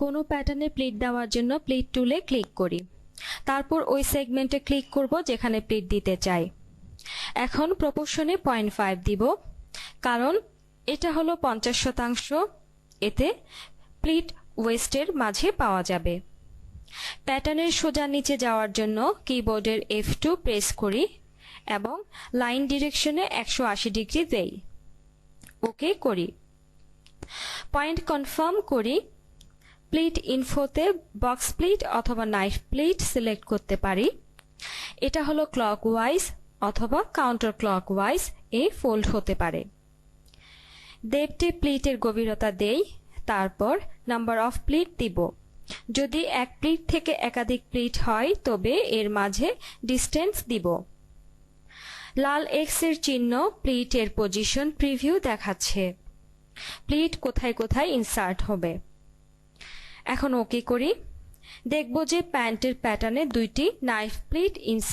কোনো প্যাটার্নে প্লিট দেওয়ার জন্য প্লিট টুলে ক্লিক করি, তারপর ওই সেগমেন্টে ক্লিক করব যেখানে প্লিট দিতে চাই। এখন প্রপোর্শনে 0.5 দিব, কারণ এটা হলো 50%, এতে প্লিট ওয়েস্টের মাঝে পাওয়া যাবে। প্যাটার্নের সোজা নিচে যাওয়ার জন্য কিবোর্ডের F2 প্রেস করি এবং লাইন ডিরেকশনে 180 ডিগ্রি দেই। ওকে করি। পয়েন্ট কনফার্ম করি। প্লিট ইনফোতে বক্স প্লিট অথবা নাইফ প্লিট সিলেক্ট করতে পারি। এটা হলো ক্লকওয়াইজ অথবা কাউন্টার ক্লকওয়াইজ এ ফোল্ড হতে পারে। ডেপ্থে প্লিটের গভীরতা দেই, তারপর নাম্বার অফ প্লিট দিব। যদি এক প্লিট থেকে একাধিক প্লিট হয় তবে এর মাঝে ডিস্টেন্স দিব। লাল এক্স এর চিহ্ন প্লিটের পজিশন প্রিভিউ দেখাচ্ছে। প্লিট কোথায় কোথায় ইনসার্ট হবে। এখন ওকে করি। দেখব যে প্যান্টের প্যাটার্নে 2টি নাইফ প্লিট ইনসার্ট